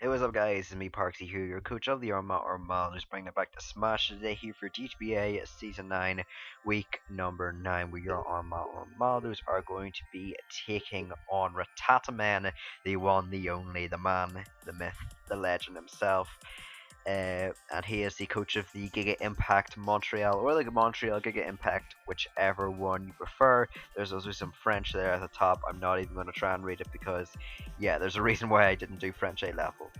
Hey, what's up, guys? It's me, Parksy here, your coach of the Armada, who's bringing it back to Smash today here for DGBA Season 9, Week number 9, where your Armados are going to be taking on Ratataman, the one, the only, the man, the myth, the legend himself. And he is the coach of the Giga Impact Montreal, or the Montreal Giga Impact, whichever one you prefer. There's also some French there at the top. I'm not even going to try and read it because, yeah, there's a reason why I didn't do French A level.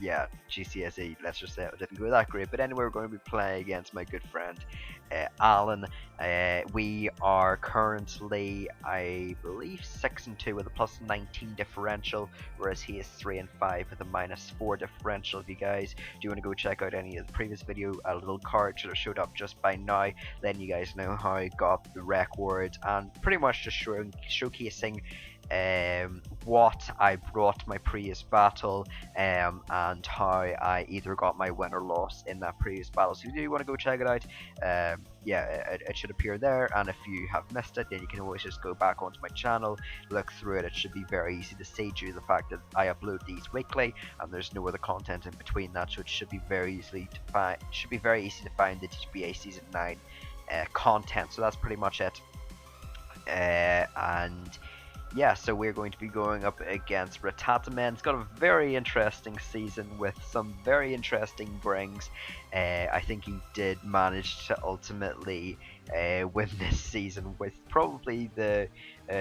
Yeah, GCSE, let's just say it didn't go that great. But anyway, we're going to be playing against my good friend Alan. We are currently, I believe, 6-2 with a plus 19 differential, whereas he is 3-5 with a minus 4 differential. If you guys do want to go check out any of the previous video, a little card should have showed up just by now, letting you guys know how I got the record and pretty much just showcasing what I brought my previous battle, and how I either got my win or loss in that previous battle. So if you do want to go check it out, yeah, it should appear there, and if you have missed it, then you can always just go back onto my channel, look through it. It should be very easy to see due to the fact that I upload these weekly and there's no other content in between that, so it should be very easy to find. Should be very easy to find the DGBA Season 9 content. So that's pretty much it. And yeah, so we're going to be going up against Ratataman. It's got a very interesting season with some very interesting brings. I think he did manage to ultimately win this season with probably the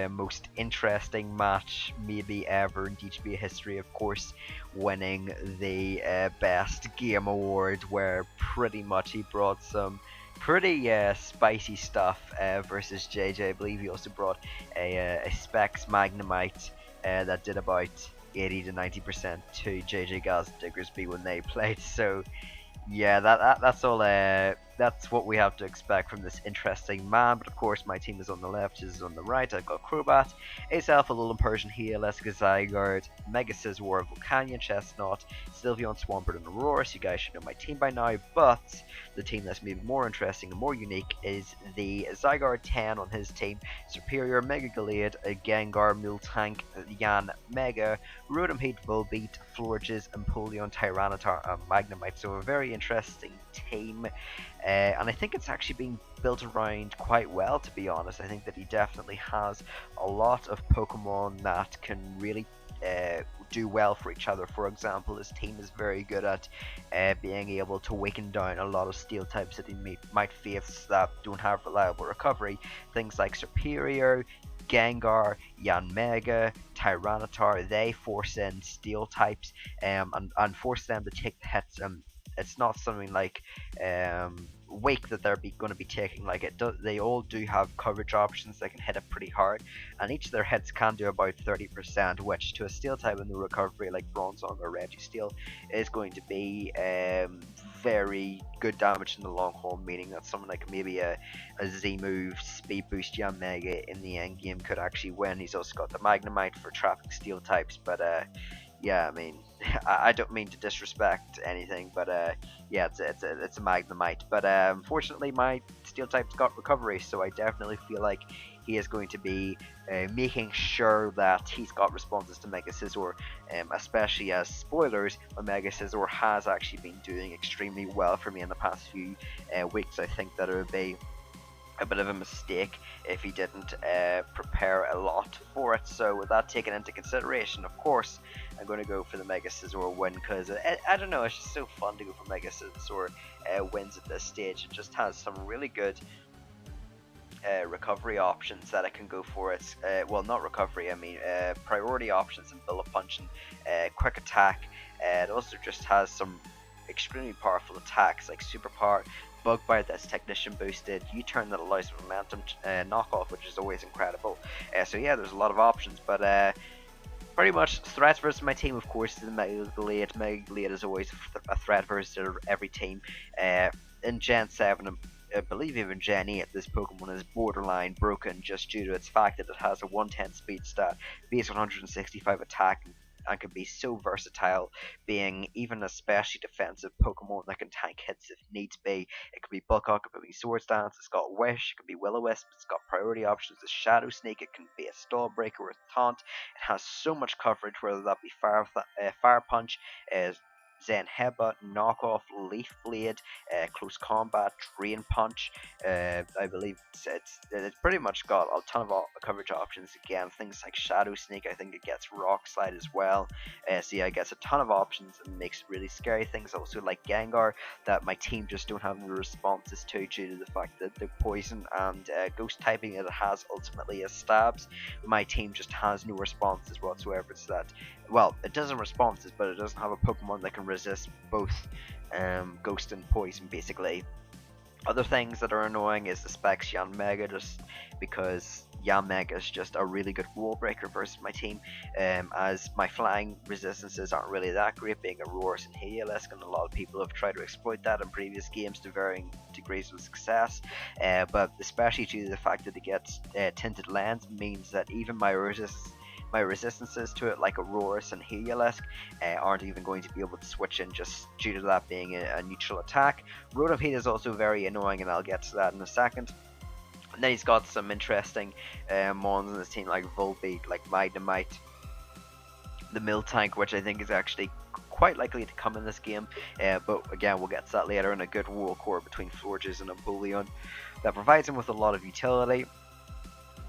most interesting match maybe ever in DGBA history, of course, winning the Best Game Award, where pretty much he brought some pretty spicy stuff versus JJ. I believe he also brought a Specs Magnemite that did about 80 to 90% to JJ Gaz Diggersby when they played. So yeah, that's all. That's what we have to expect from this interesting man. But of course, my team is on the left, his is on the right. I've got Crobat, Ace Alpha, Lulin Persian Heal, Eska Zygarde, Mega Scizor, Volcanion, Chestnut, Sylveon, Swampert, and Aurora. So you guys should know my team by now. But the team that's maybe more interesting and more unique is the Zygarde 10 on his team. Superior, Mega Gallade, Gengar, Multank, Yan, Mega, Rotom Heat, Volbeat, Florges, Empoleon, Tyranitar, and Magnemite. So a very interesting team. And I think it's actually being built around quite well, to be honest. I think that he definitely has a lot of Pokemon that can really do well for each other. For example, his team is very good at being able to weaken down a lot of steel types that he might face that don't have reliable recovery. Things like Superior, Gengar, Yanmega, Tyranitar, they force in steel types and force them to take the hits. It's not something like Wake that they're going to be taking. Like they all do have coverage options that can hit it pretty hard, and each of their hits can do about 30%, which to a steel type in the recovery like Bronzong or Registeel is going to be very good damage in the long haul, meaning that someone like maybe a Z move speed boost Yanmega in the end game could actually win. He's also got the Magnemite for trapping steel types, but yeah, I mean, I don't mean to disrespect anything, but yeah, it's a Magnemite. But unfortunately, my steel type's got recovery, so I definitely feel like he is going to be making sure that he's got responses to Mega Scizor, especially as spoilers, Mega Scizor has actually been doing extremely well for me in the past few weeks. I think that it would be a bit of a mistake if he didn't prepare a lot for it. So with that taken into consideration, of course, I'm going to go for the Mega Scizor win because I don't know, it's just so fun to go for Mega Scizor wins at this stage. It just has some really good recovery options that I can go for. It's well, not recovery, I mean priority options and Bullet Punch and quick attack. It also just has some extremely powerful attacks like Super Power, Bug Bite that's Technician boosted, U-Turn that allows momentum knockoff, which is always incredible. So yeah, there's a lot of options, but pretty much threats versus my team, of course, is the Mega Gallade. Mega Gallade is always a threat versus every team. In Gen 7, I believe even Gen 8, this Pokemon is borderline broken just due to its fact that it has a 110 speed stat, base 165 attack, and can be so versatile, being even a specially defensive Pokemon that can tank hits if needs be. It could be Bulk Up, it could be Swords Dance, it's got Wish, it could be Will-O-Wisp, it's got priority options, a Shadow Sneak, it can be a Stall Breaker or a Taunt. It has so much coverage, whether that be Fire Punch, Zen Headbutt, Knockoff, Leaf Blade, Close Combat, Drain Punch. I believe it's pretty much got a ton of coverage options again. Things like Shadow Sneak, I think it gets Rock Slide as well. So yeah, it gets a ton of options and makes really scary things. Also like Gengar, that my team just don't have any responses to due to the fact that the poison and ghost typing that it has ultimately is stabs. My team just has no responses whatsoever to that. Well, it does have responses, but it doesn't have a Pokemon that can resist both ghost and poison basically. Other things that are annoying is the Specs Yanmega, just because Yanmega is just a really good wall breaker versus my team, as my flying resistances aren't really that great, being Aurorus and Heliolisk, and a lot of people have tried to exploit that in previous games to varying degrees of success, but especially due to the fact that it gets tinted lens means that even my resistances to it, like Aurorus and Heliolisk, aren't even going to be able to switch in just due to that being a neutral attack. Rotom Heat is also very annoying, and I'll get to that in a second. And then he's got some interesting mons in his team, like Volbeat, like Magnemite, the Miltank, which I think is actually quite likely to come in this game, but again, we'll get to that later. In a good wall core between Florges and Empoleon that provides him with a lot of utility.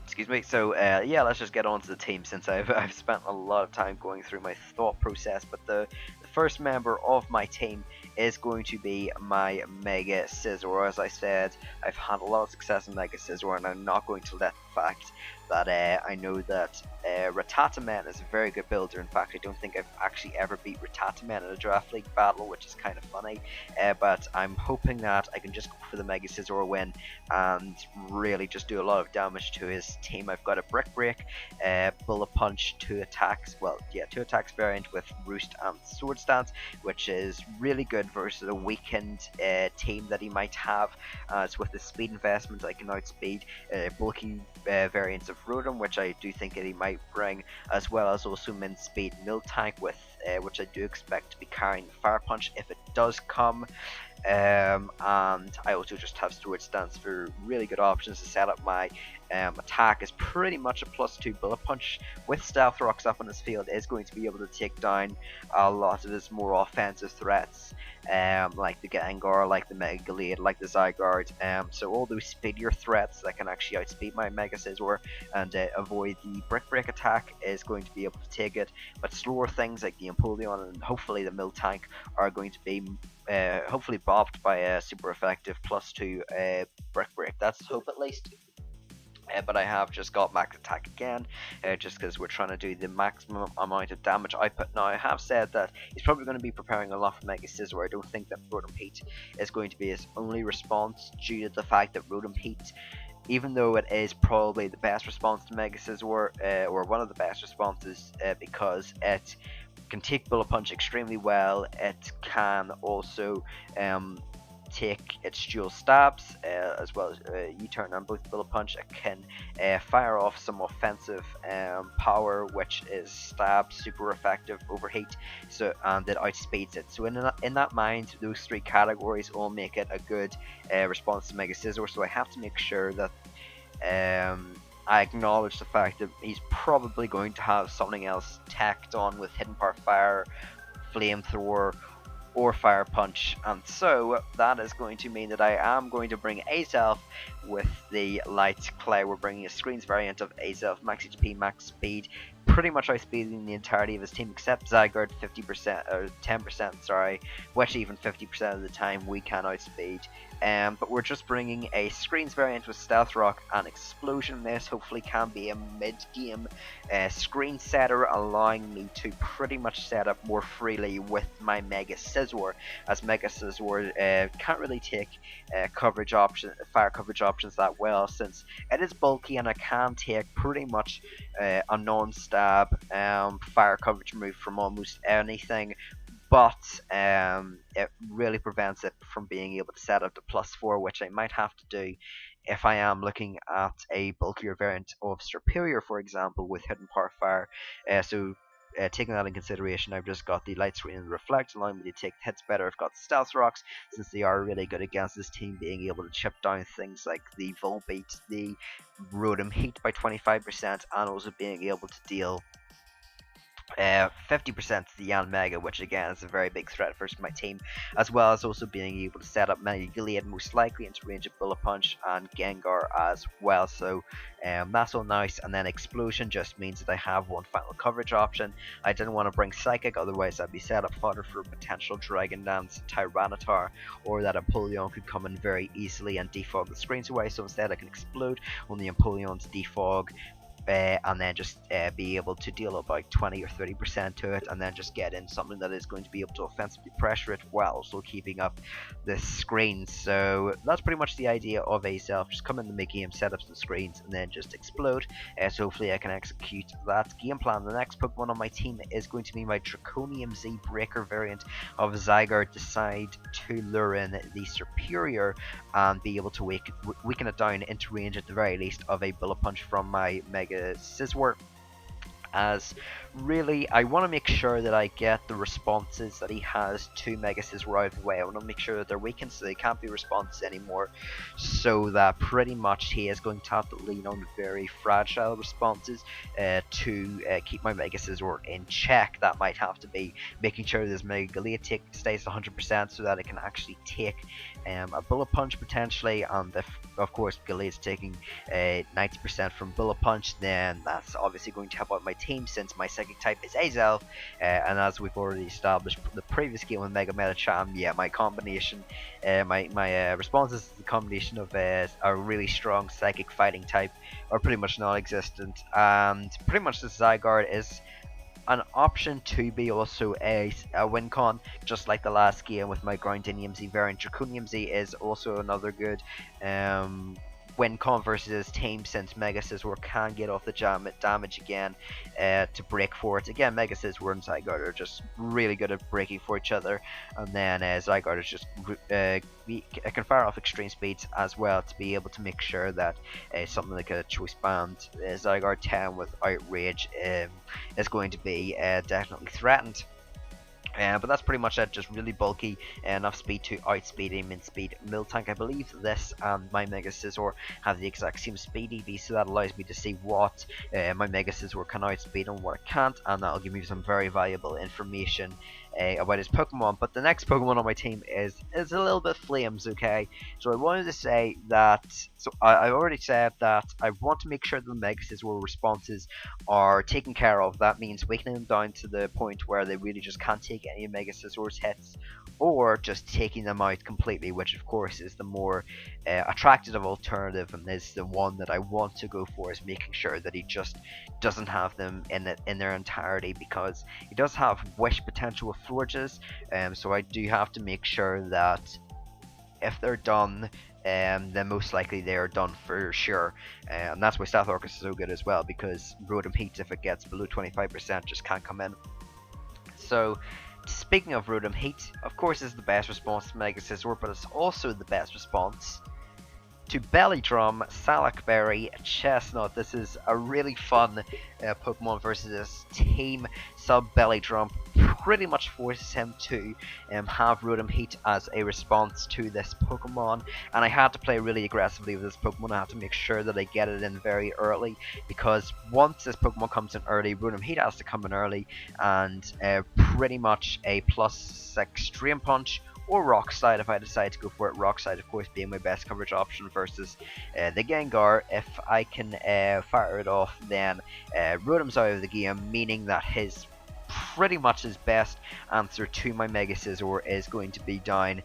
Excuse me. So yeah, let's just get on to the team, since I've spent a lot of time going through my thought process. But the first member of my team is going to be my Mega Scizor. As I said, I've had a lot of success in Mega Scizor, and I'm not going to let the fact that I know that Rattata is a very good builder. In fact, I don't think I've actually ever beat Rattata in a Draft League battle, which is kind of funny. But I'm hoping that I can just go for the Mega Scizor win and really just do a lot of damage to his team. I've got a Brick Break, Bullet Punch, 2 attacks variant with Roost and Sword Stance, which is really good versus a weakened team that he might have. As with the speed investment, I can outspeed bulky variants of Rotom, which I do think that he might bring, as well as also Min Speed Miltank, with which I do expect to be carrying Fire Punch if it does come. And I also just have Sword Stance for really good options to set up my attack. Is pretty much a +2 Bullet Punch with Stealth Rocks up on his field, is going to be able to take down a lot of his more offensive threats, like the Gengar, like the Mega Gallade, like the Zygarde. So all those speedier threats that can actually outspeed my Mega Scizor and avoid the Brick Break attack is going to be able to take it. But slower things like the Empoleon and hopefully the Miltank are going to be hopefully bopped by a super effective +2 Brick Break. That's hope at least. But I have just got max attack again, just because we're trying to do the maximum amount of damage output. Now, I have said that he's probably going to be preparing a lot for Mega Scizor. I don't think that Rotom Heat is going to be his only response, due to the fact that Rotom Heat, even though it is probably the best response to Mega Scizor, or one of the best responses, because it can take Bullet Punch extremely well, it can also take its dual stabs, as well as U-turn on both Bullet Punch. It can fire off some offensive power, which is stab, super effective, overheat, so and it outspeeds it. So in that mind, those 3 categories all make it a good response to Mega Scizor. So I have to make sure that I acknowledge the fact that he's probably going to have something else tacked on with Hidden Power Fire, Flamethrower, or Fire Punch, and so that is going to mean that I am going to bring Azelf with the Light Clay. We're bringing a Screens variant of Azelf, max HP, max speed, pretty much outspeeding the entirety of his team except Zygarde 50% or 10%, sorry, which even 50% of the time we can outspeed. But we're just bringing a Screens variant with Stealth Rock and Explosion. This hopefully can be a mid-game screen setter, allowing me to pretty much set up more freely with my Mega Scizor, as Mega Scizor can't really take fire coverage options that well, since it is bulky and I can take pretty much a non-stab fire coverage move from almost anything. But it really prevents it from being able to set up to +4, which I might have to do if I am looking at a bulkier variant of Superior, for example, with Hidden Power Fire. So taking that in consideration, I've just got the Light Screen and the Reflect, allowing me to take hits better. I've got the Stealth Rocks, since they are really good against this team, being able to chip down things like the Volbeat, the Rotom Heat by 25%, and also being able to deal 50% to the Yan Mega, which again is a very big threat for my team, as well as also being able to set up Mega Gallade most likely into range of Bullet Punch and Gengar as well. So that's all nice. And then Explosion just means that I have one final coverage option. I didn't want to bring Psychic, otherwise I'd be set up fodder for potential Dragon Dance, Tyranitar, or that Empoleon could come in very easily and defog the screens away. So instead I can Explode on the Empoleon's defog, and then just be able to deal about 20 or 30% to it, and then just get in something that is going to be able to offensively pressure it while also keeping up the screens. So that's pretty much the idea of Azelf. Just come in the mid-game, set up some screens, and then just explode. So hopefully I can execute that game plan. The next Pokemon on my team is going to be my Draconium Z Breaker variant of Zygarde. Decide to lure in the Superior and be able to weaken it down into range at the very least of a Bullet Punch from my Mega Scizor, as really I want to make sure that I get the responses that he has to Mega Scizor out of the way. I want to make sure that they're weakened so they can't be responses anymore, so that pretty much he is going to have to lean on very fragile responses to keep my Mega Scizor in check. That might have to be making sure this Mega Gallade stays 100% so that it can actually take a Bullet Punch potentially, and if of course Gallade's taking 90% from Bullet Punch, then that's obviously going to help out my team since my Psychic type is Azelf, and as we've already established from the previous game with Mega Metacham, yeah, my combination, my responses to the combination of a really strong Psychic fighting type are pretty much non-existent, and pretty much the Zygarde is an option to be also a win con, just like the last game with my Groundinium Z variant. Draconium Z is also another good win con versus his team, since Mega Scizor can get off the damage again to break for it. Again, Mega Scizor and Zygarde are just really good at breaking for each other, and then Zygarde is just can fire off extreme speeds as well to be able to make sure that something like a Choice Band Zygarde 10 with Outrage is going to be definitely threatened. But that's pretty much it, just really bulky, enough speed to outspeed him in speed. Miltank, I believe this and my Mega Scizor have the exact same speed EV, so that allows me to see what my Mega Scizor can outspeed and what it can't, and that'll give me some very valuable information about his Pokemon. But the next Pokemon on my team is a little bit flames, okay? So I wanted to say that, I already said that I want to make sure that the Mega Scizor responses are taken care of. That means weakening them down to the point where they really just can't take any of Mega Scizor's hits, or just taking them out completely, which of course is the more attractive alternative, and is the one that I want to go for, is making sure that he just doesn't have them in their entirety, because he does have wish potential with Florges, so I do have to make sure that if they're done, then most likely they are done for sure, and that's why Stealth Orcus is so good as well, because Rotom Heat, if it gets below 25%, just can't come in. So speaking of Rotom Heat, of course is the best response to Mega Scizor, but it's also the best response to Belly Drum, Salakberry, Chestnut. This is a really fun Pokemon versus this team. Belly Drum pretty much forces him to have Rotom Heat as a response to this Pokemon, and I had to play really aggressively with this Pokemon. I have to make sure that I get it in very early, because once this Pokemon comes in early, Rotom Heat has to come in early, and pretty much a +6 Drain Punch or Rock Slide if I decide to go for it. Rock Slide, of course, being my best coverage option versus the Gengar. If I can fire it off, then Rotom's out of the game, meaning that his pretty much his best answer to my Mega Scizor is going to be down.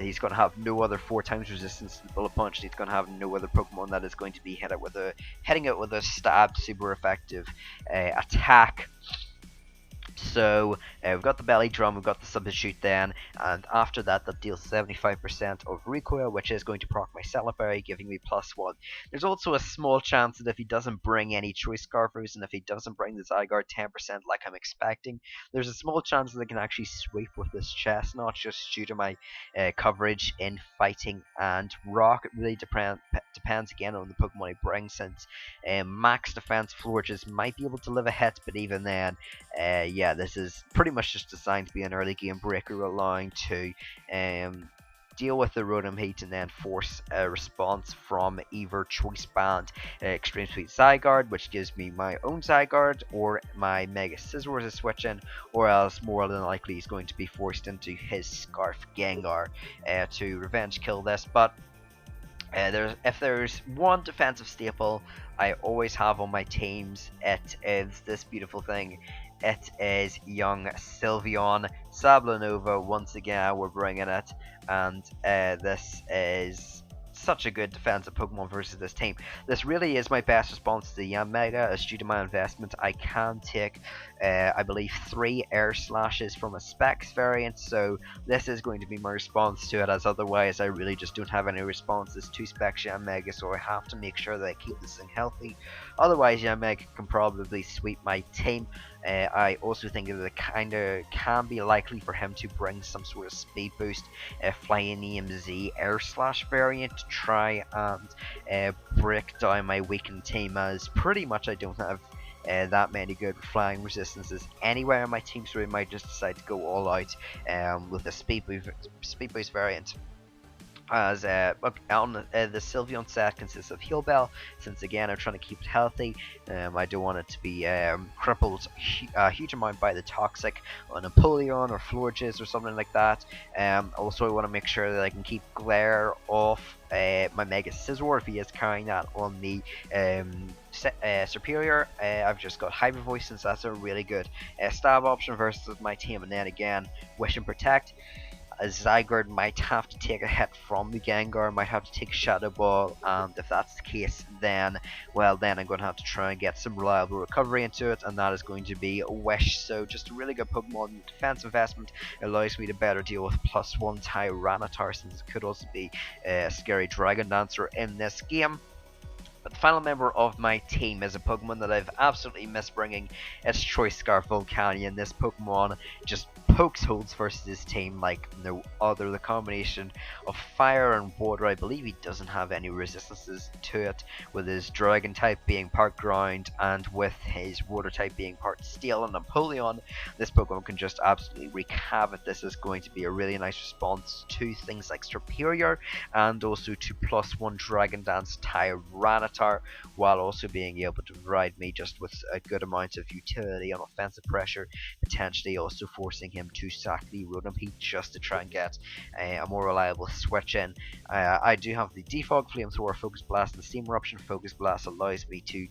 He's going to have no other 4 times resistance to the Bullet Punch. He's going to have no other Pokemon that is going to be hitting it with a stab super effective attack. So we've got the belly drum, we've got the substitute then, and after that, that deals 75% of recoil, which is going to proc my Celeberry, giving me +1. There's also a small chance that if he doesn't bring any choice Scarfers, and if he doesn't bring the Zygarde 10% like I'm expecting, there's a small chance that I can actually sweep with this Chestnut, just due to my coverage in fighting and rock. It really depends again on the Pokemon he brings, since max defense Florges might be able to live a hit, but even then, yeah, this is pretty much just designed to be an early game breaker, allowing to deal with the Rotom Heat and then force a response from either Choice Band Extreme Sweet Zygarde, which gives me my own Zygarde, or my Mega Scizor as a switch in, or else more than likely he's going to be forced into his Scarf Gengar to revenge kill this. But if there's one defensive staple I always have on my teams, it is this beautiful thing. It is young Sylveon. Sablanova, once again, we're bringing it, and this is such a good defensive Pokemon versus this team. This really is my best response to the Yanmega, as due to my investment I can take I believe 3 Air Slashes from a Specs variant, so this is going to be my response to it, as otherwise I really just don't have any responses to Specs Yanmega, so I have to make sure that I keep this thing healthy. Otherwise Yanmega can probably sweep my team. I also think that it kinda can be likely for him to bring some sort of speed boost, Flying EMZ Air Slash variant, to try and break down my weakened team, as pretty much I don't have that many good flying resistances anywhere in my team, so we might just decide to go all out with the speed boost variant. As look, on the Sylveon set consists of Heal Bell, since again I'm trying to keep it healthy. I don't want it to be crippled a huge amount by the toxic on Napoleon or Florges or something like that. Also I want to make sure that I can keep glare off my Mega Scizor if he is carrying that on the Superior. I've just got Hyper Voice, since that's a really good stab option versus my team, and then again Wish and Protect. A Zygarde might have to take a hit from the Gengar, might have to take Shadow Ball, and if that's the case, then, well, then I'm going to have to try and get some reliable recovery into it, and that is going to be a Wish. So just a really good Pokemon defense investment, allows me to better deal with +1 Tyranitar, since it could also be a scary Dragon Dancer in this game. But the final member of my team is a Pokemon that I've absolutely missed bringing. It's Choice Scarf Volcanion. This Pokemon just pokes holes versus his team like no other. The combination of fire and water, I believe he doesn't have any resistances to it, with his Dragon type being part ground and with his water type being part steel and Napoleon. This Pokemon can just absolutely wreak havoc. This is going to be a really nice response to things like Superior, and also to +1 Dragon Dance Tyranitar, while also being able to provide me just with a good amount of utility on offensive pressure, potentially also forcing him to sack the Rotom Heat just to try and get a more reliable switch in. I do have the Defog, Flamethrower, Focus Blast, and Steam Eruption. Focus Blast allows me to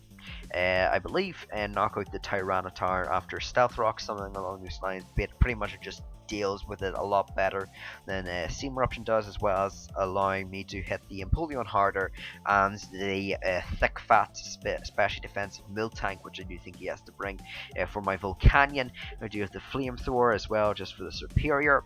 I believe knock out the Tyranitar after Stealth Rock, something along those lines, but pretty much it just deals with it a lot better than Steam Eruption does, as well as allowing me to hit the Empoleon harder, and the thick fat, especially defensive Miltank, which I do think he has to bring for my Volcanion. I do have the Flamethrower as well, just for the Superior.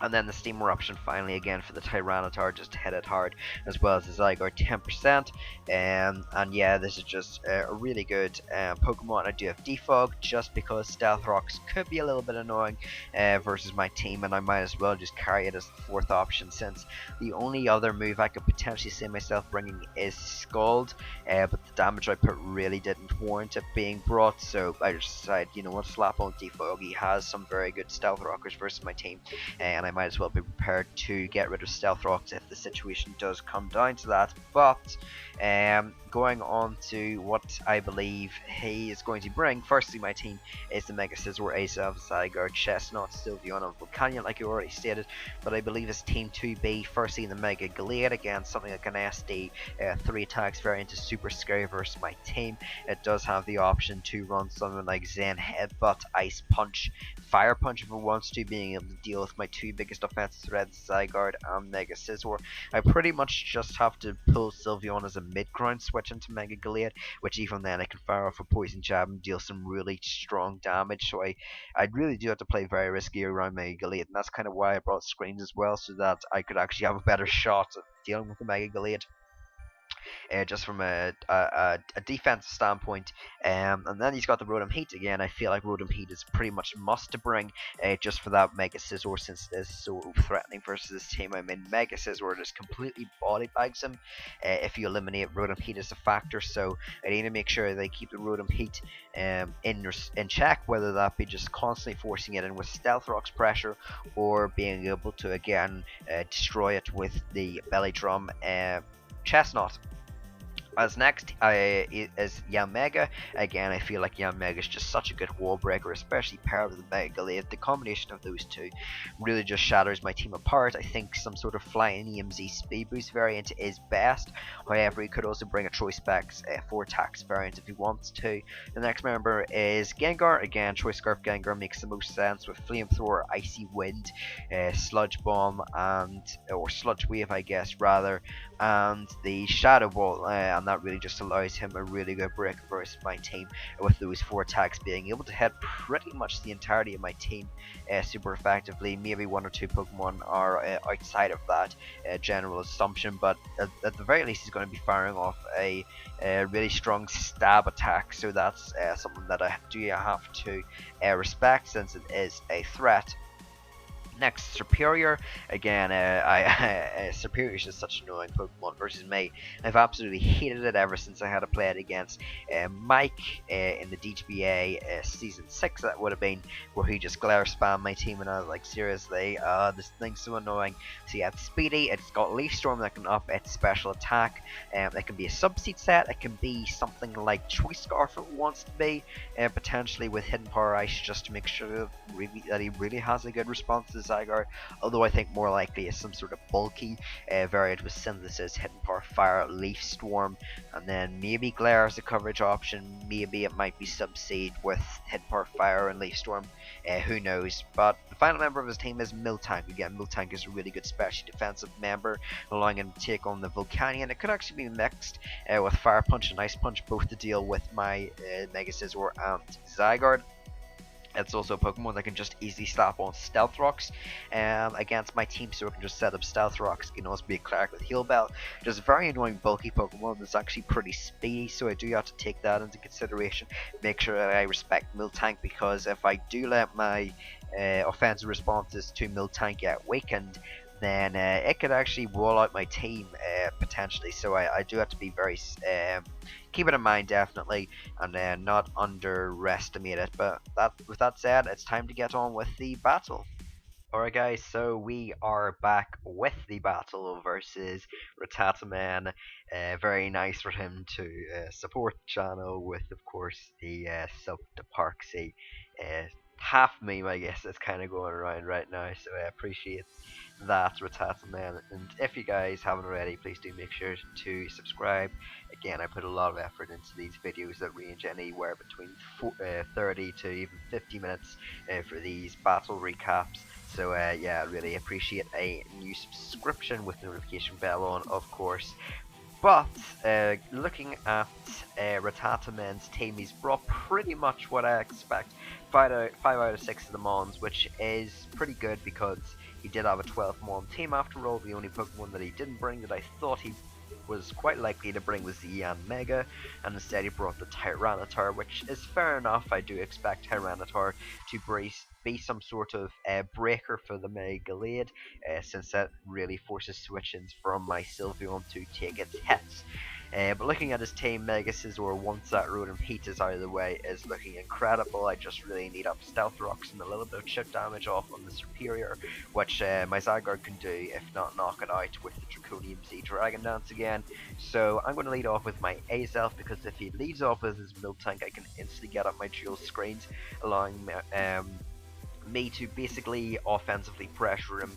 And then the Steam Eruption finally again for the Tyranitar, just to hit it hard, as well as the Zygarde 10%. And yeah, this is just a really good Pokemon. I do have Defog, just because Stealth Rocks could be a little bit annoying versus my team, and I might as well just carry it as the 4th option, since the only other move I could potentially see myself bringing is Scald, but the damage output really didn't warrant it being brought, so I just decided, you know what, slap on Defog. He has some very good Stealth Rockers versus my team, and I might as well be prepared to get rid of Stealth Rocks if the situation does come down to that. But going on to what I believe he is going to bring, firstly my team is the Mega Scizor, Azelf, Zygarde, Chestnut, Sylveon, and Volcanion, like you already stated. But I believe his team to be firstly the Mega Glade, again something like an SD 3 attacks variant is super scary versus my team. It does have the option to run something like Zen Headbutt, Ice Punch, Fire Punch if it wants to, being able to deal with my 2 biggest offensive threats, Zygarde and Mega Scizor. I pretty much just have to pull Sylveon as a mid-ground switch switch into Mega Gallade, which even then I can fire off a Poison Jab and deal some really strong damage. So I really do have to play very risky around Mega Gallade, and that's kind of why I brought screens as well, so that I could actually have a better shot at dealing with the Mega Gallade. Just from a defensive standpoint. And then he's got the Rotom Heat again. I feel like Rotom Heat is pretty much a must to bring just for that Mega Scizor, since it is so threatening versus this team. I mean, Mega Scizor just completely body bags him if you eliminate Rotom Heat as a factor. So I need to make sure they keep the Rotom Heat in check, whether that be just constantly forcing it in with Stealth Rock's pressure, or being able to again destroy it with the Belly Drum Chestnut. As next is Yanmega. Again, I feel like Yanmega is just such a good wall breaker, especially paired with the Mega Gallade. The combination of those two really just shatters my team apart. I think some sort of Flying EMZ Speed Boost variant is best. However, he could also bring a Choice Specs 4 attacks variant if he wants to. The next member is Gengar. Again, Choice Scarf Gengar makes the most sense with Flamethrower, Icy Wind, Sludge Bomb, or Sludge Wave, I guess, rather, and the Shadow Ball. And that really just allows him a really good break versus my team, with those 4 attacks being able to hit pretty much the entirety of my team super effectively. Maybe 1 or 2 Pokemon are outside of that general assumption, but at the very least he's going to be firing off a really strong stab attack, so that's something that I do have to respect, since it is a threat. Next, Superior. Again, Superior is just such an annoying Pokemon versus me. I've absolutely hated it ever since I had to play it against Mike in the DGBA Season 6, that would have been, where he just glare spammed my team, and I was like, seriously, this thing's so annoying. So yeah, it's speedy, it's got Leaf Storm that can up its special attack, it can be a Subseed set, it can be something like Choice Scarf if it wants to be, potentially with Hidden Power Ice, just to make sure that he really has a good response to Zygarde, although I think more likely is some sort of bulky variant with Synthesis, Hidden Power Fire, Leaf Storm, and then maybe Glare as a coverage option. Maybe it might be Subseed with Hidden Power Fire and Leaf Storm, who knows. But the final member of his team is Miltank. Again, Miltank is a really good special defensive member, allowing him to take on the Volcanion. It could actually be mixed with Fire Punch and Ice Punch, both to deal with my Mega Scizor and Zygarde. It's also a Pokemon that can just easily slap on Stealth Rocks against my team, so it can just set up Stealth Rocks. It can also be a Clark with Heal Bell. Just a very annoying bulky Pokemon that's actually pretty speedy, so I do have to take that into consideration. Make sure that I respect Miltank, because if I do let my offensive responses to Miltank get weakened, then it could actually wall out my team potentially. So I do have to be very keep it in mind, definitely, and not underestimate it. But with that said, it's time to get on with the battle. Alright guys, so we are back with the battle versus Rattataman. Very nice for him to support the channel with, of course, the sub to Parksy half meme, I guess, that's kind of going around right now, so I appreciate that, Rattataman. And if you guys haven't already, please do make sure to subscribe. Again, I put a lot of effort into these videos that range anywhere between 30 to even 50 minutes for these battle recaps. So yeah, I really appreciate a new subscription with notification bell on, of course. But looking at Rattataman's team, he's brought pretty much what I expect. 5 out of 6 of the Mons, which is pretty good because he did have a 12 Mon team after all. The only Pokemon that he didn't bring that I thought he was quite likely to bring was the Yanmega, and instead he brought the Tyranitar, which is fair enough. I do expect Tyranitar to be some sort of breaker for the Mega Gallade, since that really forces switch-ins from my Sylveon to take its hits. But looking at his team, Mega Scizor, once that Rotom Heat is out of the way, is looking incredible. I just really need up Stealth Rocks and a little bit of chip damage off on the Superior, which my Zygarde can do, if not knock it out with the Draconium Sea Dragon Dance again. So I'm going to lead off with my Azelf, because if he leads off with his Miltank, I can instantly get up my dual screens, allowing me to basically offensively pressure him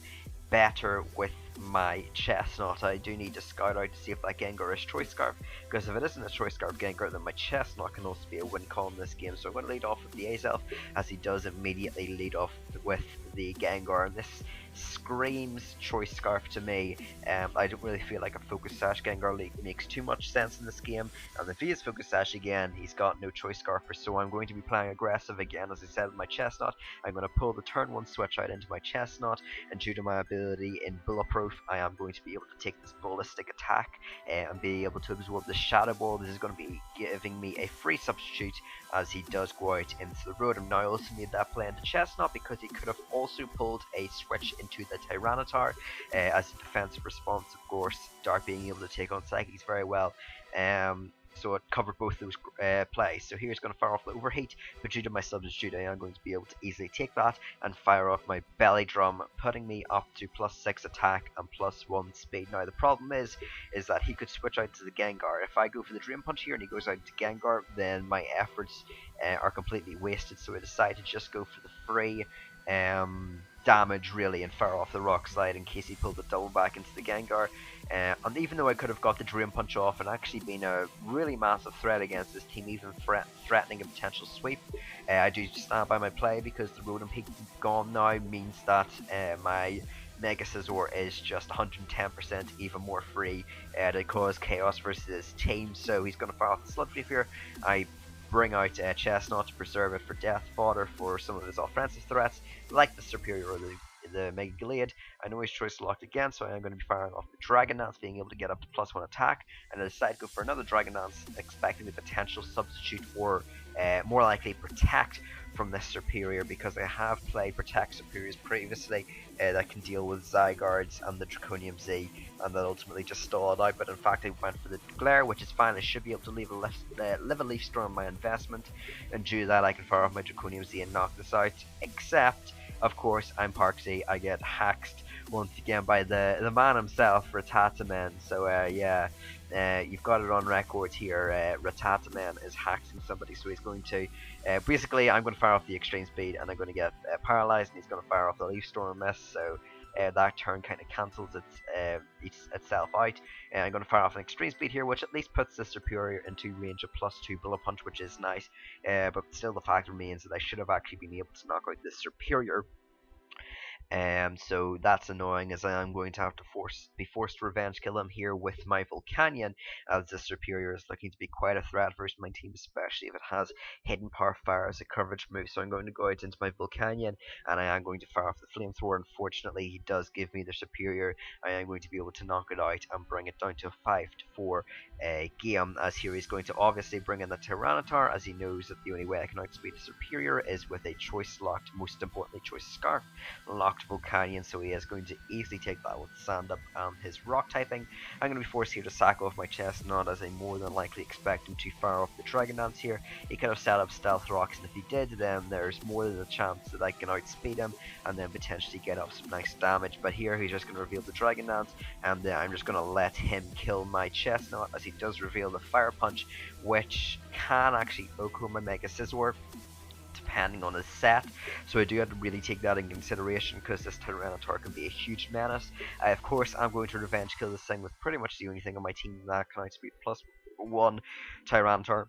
better with my Chestnut. I do need to scout out to see if that Gengar is Choice Scarf, because if it isn't a Choice Scarf Gengar, then my Chestnut can also be a win call in this game. So I'm going to lead off with the Azelf, as he does immediately lead off with the Gengar, and this screams Choice Scarf to me. I don't really feel like a Focus Sash Gengar makes too much sense in this game, and if he is Focus Sash again, he's got no Choice Scarfer, so I'm going to be playing aggressive again, as I said with my Chestnut. I'm going to pull the turn 1 switch out into my Chestnut, and due to my ability in Bulletproof, I am going to be able to take this Ballistic attack and be able to absorb the Shadow Ball. This is going to be giving me a free substitute as he does go out into the Rotom. Now I also made that play into Chestnut because he could have also pulled a switch into the Tyranitar as a defensive response, of course, Dark being able to take on Psychics very well. So it covered both those plays. So here's going to fire off the Overheat, but due to my substitute I am going to be able to easily take that and fire off my Belly Drum, putting me up to +6 attack and +1 speed. Now the problem is that he could switch out to the Gengar. If I go for the Dream Punch here and he goes out to Gengar, then my efforts are completely wasted, so I decided to just go for the free damage really and fire off the Rock Slide in case he pulled the double back into the Gengar. And even though I could have got the Dream Punch off and actually been a really massive threat against this team, even threatening a potential sweep, I do stand by my play because the Rotom Peak gone now means that my Mega Scizor is just 110% even more free to cause chaos versus his team. So he's going to fire off the Sludge Wave here. I bring out Chestnut to preserve it for death fodder for some of his offensive threats, like the Superior or the Mega Gallade. I know his choice locked again, so I am going to be firing off the Dragon Dance, being able to get up to +1 attack, and I decide to go for another Dragon Dance, expecting the potential substitute or more likely protect from this Superior, because I have played Protect Superiors previously that can deal with Zygardes and the Draconium Z, and that ultimately just stalled out. But in fact I went for the Glare, which is fine. I should be able to leave a Leaf Storm on my investment, and due to that I can fire off my Draconium Z and knock this out, except of course I'm Parksy. I get hacked once again by the man himself, Rattataman. So yeah, you've got it on record here. Rattataman is hacking somebody, so he's going to basically, I'm going to fire off the Extreme Speed and I'm going to get paralyzed, and he's going to fire off the Leaf Storm miss. So that turn kind of cancels itself out. I'm going to fire off an Extreme Speed here, which at least puts the Superior into range of +2 Bullet Punch, which is nice. But still the fact remains that I should have actually been able to knock out this Superior. So that's annoying, as I am going to have to be forced to revenge kill him here with my Volcanion, as the Superior is looking to be quite a threat versus my team, especially if it has Hidden Power Fire as a coverage move. So I'm going to go out into my Volcanion, and I am going to fire off the Flamethrower. Unfortunately, he does give me the Superior. I am going to be able to knock it out and bring it down to a 5-4 game, as here he's going to obviously bring in the Tyranitar, as he knows that the only way I can outspeed the Superior is with a Choice locked, most importantly Choice Scarf locked Volcanion, so he is going to easily take that with Sand Up and his Rock typing. I'm going to be forced here to sack off my Chestnut, as I more than likely expect him to fire off the Dragon Dance here. He could have set up Stealth Rocks, and if he did, then there's more than a chance that I can outspeed him and then potentially get up some nice damage. But here he's just going to reveal the Dragon Dance, and I'm just going to let him kill my Chestnut, as he does reveal the Fire Punch, which can actually OHKO my Mega Scizor depending on his set, so I do have to really take that in consideration, because this Tyranitar can be a huge menace. Of course I'm going to revenge kill this thing with pretty much the only thing on my team that can outspeed +1 Tyranitar.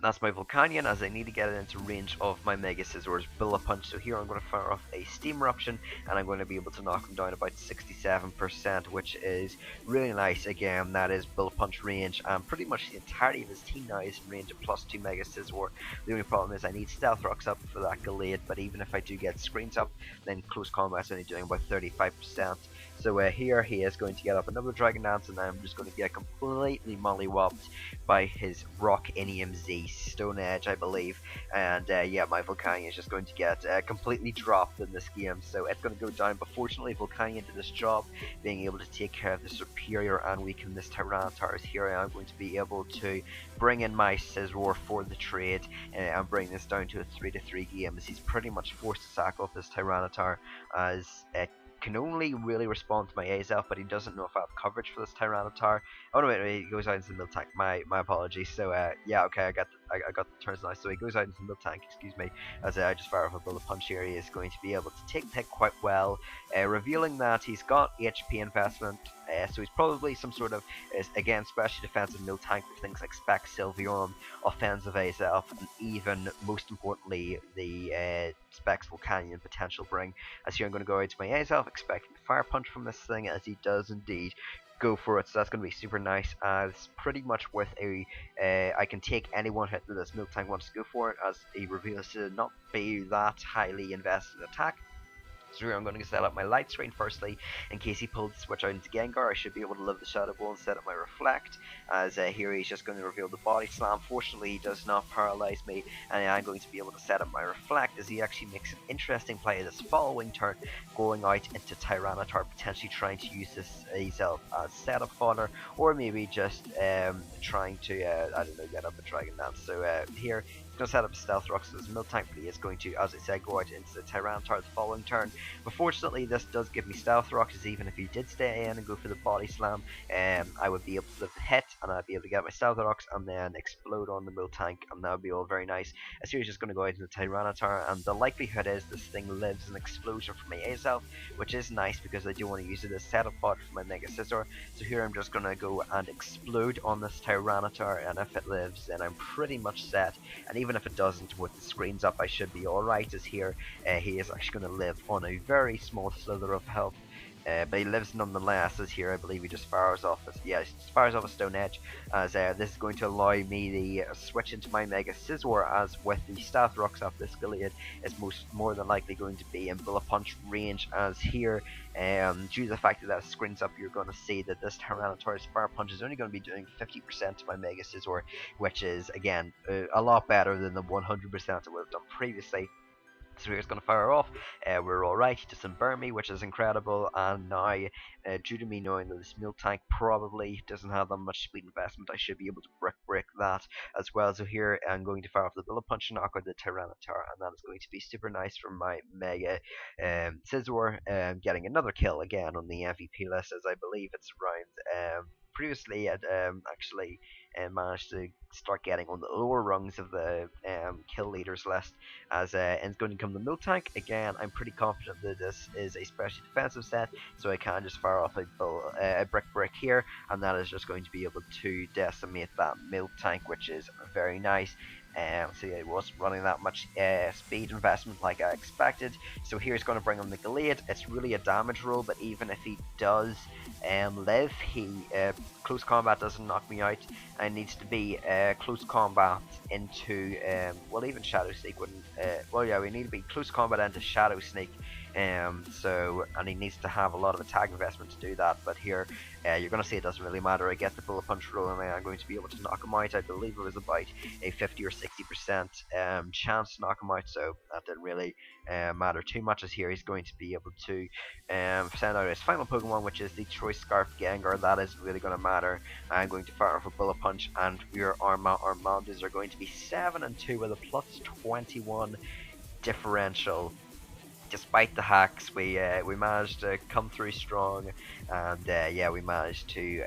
That's my Volcanion, as I need to get it into range of my Mega Scizor's Bullet Punch. So here I'm going to fire off a Steam Eruption, and I'm going to be able to knock him down about 67%, which is really nice. Again, that is Bullet Punch range, and pretty much the entirety of his team now is in range of +2 Mega Scizor. The only problem is I need Stealth Rocks up for that Gallade, but even if I do get Screens up, then Close Combat's only doing about 35%. So here he is going to get up another Dragon Dance, and I'm just going to get completely mollywopped by his Rock Inium Z, Stone Edge I believe, and yeah, my Volcanion is just going to get completely dropped in this game, so it's going to go down. But fortunately Volcanion did this job, being able to take care of the Superior and weaken this Tyranitar. Here I am going to be able to bring in my Scizor for the trade and bring this down to a 3-3 game, as he's pretty much forced to sack off this Tyranitar, as it can only really respond to my Azelf, but he doesn't know if I have coverage for this Tyranitar. Oh no, wait, he goes out into the Miltank. My apologies. So yeah, okay, I got the turns now. So he goes out into the Miltank, excuse me, as I just fire off a Bullet Punch here. He is going to be able to take the hit quite well, revealing that he's got HP investment, So he's probably some sort of, again, special defensive mill tank with things like Spec Sylveon, offensive ASF, and even, most importantly, the Specs Volcanion potential bring. As here I'm going to go out to my ASF, expecting Fire Punch from this thing, as he does indeed go for it. So that's going to be super nice, as pretty much with a I can take any one hit that this milk tank wants to go for it, as he reveals to not be that highly invested attack. So here I'm going to set up my light screen firstly, in case he pulls the switch out into Gengar. I should be able to live the Shadow Ball and set up my Reflect, as here he's just going to reveal the Body Slam. Fortunately, he does not paralyze me, and I'm going to be able to set up my Reflect, as he actually makes an interesting play this following turn, going out into Tyranitar, potentially trying to use this himself as setup fodder, or maybe just trying to, I don't know, get up a Dragon Dance. So here, going to set up a Stealth Rock, so this Milk Tank is going to, as I said, go out into the Tyranitar the following turn. But fortunately, this does give me Stealth Rocks, as even if he did stay in and go for the Body Slam, I would be able to live the hit, and I'd be able to get my Stealth Rocks and then explode on the Milk Tank, and that would be all very nice. As he's just going to go out into the Tyranitar, and the likelihood is this thing lives an explosion from my A-Self, which is nice because I do want to use it as setup fodder for my Mega Scizor. So here I'm just going to go and explode on this Tyranitar, and if it lives, then I'm pretty much set. And even if it doesn't, with the screens up, I should be alright, as here he is actually going to live on a very small slither of health. But he lives nonetheless, as here I believe he just fires off a Stone Edge, as this is going to allow me to switch into my Mega Scizor, as with the Stealth Rocks up, this Gallade is more than likely going to be in Bullet Punch range, as here due to the fact that that screens up, you're going to see that this Tyranitar's Fire Punch is only going to be doing 50% to my Mega Scizor, which is again a lot better than the 100% it would have done previously. So here's going to fire off. We're alright. He doesn't burn me, which is incredible. And now, due to me knowing that this Milk Tank probably doesn't have that much speed investment, I should be able to brick that as well. So here I'm going to fire off the Bullet Punch and knock out the Tyranitar, and that is going to be super nice for my Mega Scizor, getting another kill again on the MVP list, as I believe it's around. Previously, I'd actually managed to start getting on the lower rungs of the kill leaders list, as it's going to come the Milk Tank. Again, I'm pretty confident that this is a special defensive set, so I can just fire off a brick here, and that is just going to be able to decimate that Milk Tank, which is very nice. So yeah, it wasn't running that much speed investment like I expected. So here's going to bring on the Gallade. It's really a damage roll, but even if he does live, close combat doesn't knock me out, and needs to be close combat into well, even Shadow Sneak wouldn't. Well, yeah, we need to be close combat into Shadow Sneak. And he needs to have a lot of attack investment to do that, but here you're going to see it doesn't really matter. I get the Bullet Punch roll, and I'm going to be able to knock him out. I believe it was about a 50 or 60% chance to knock him out, so that didn't really matter too much, as here he's going to be able to send out his final Pokemon, which is the Choice Scarf Gengar. That isn't really going to matter. I'm going to fire off a Bullet Punch, and your Armandas are going to be 7-2 with a plus 21 differential. Despite the hacks, we managed to come through strong, and yeah, we managed to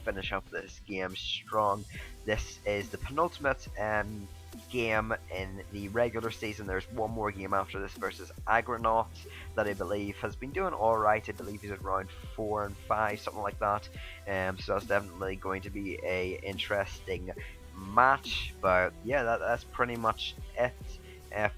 finish up this game strong. This is the penultimate game in the regular season. There's one more game after this versus Agronaut that I believe has been doing alright. I believe he's at round 4 and 5, something like that. So that's definitely going to be a interesting match. But yeah, that's pretty much it.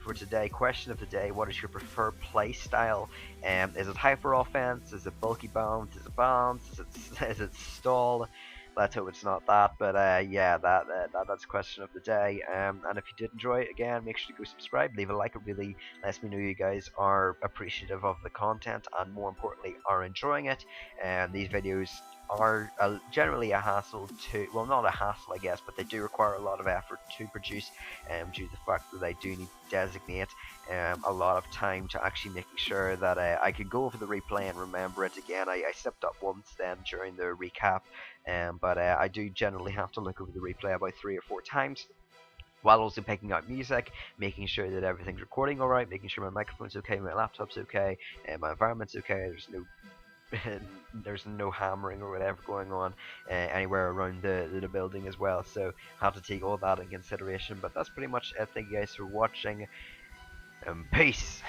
For today. Question of the day: what is your preferred play style? Is it hyper offense? Is it bulky bounce? Is it bounce? Is it stall? Let's hope it's not that. But yeah, that's the question of the day. And if you did enjoy it, again, make sure to go subscribe, leave a like. It really lets me know you guys are appreciative of the content, and more importantly, are enjoying it. And these videos are generally a hassle to, well, not a hassle I guess, but they do require a lot of effort to produce, due to the fact that I do need to designate a lot of time to actually making sure that I can go over the replay and remember it again. I slipped up once then during the recap, but I do generally have to look over the replay about 3 or 4 times, while also picking out music, making sure that everything's recording alright, making sure my microphone's okay, my laptop's okay, and my environment's okay. There's no hammering or whatever going on anywhere around the building as well, so have to take all that in consideration. But that's pretty much it. Thank you guys for watching, and peace.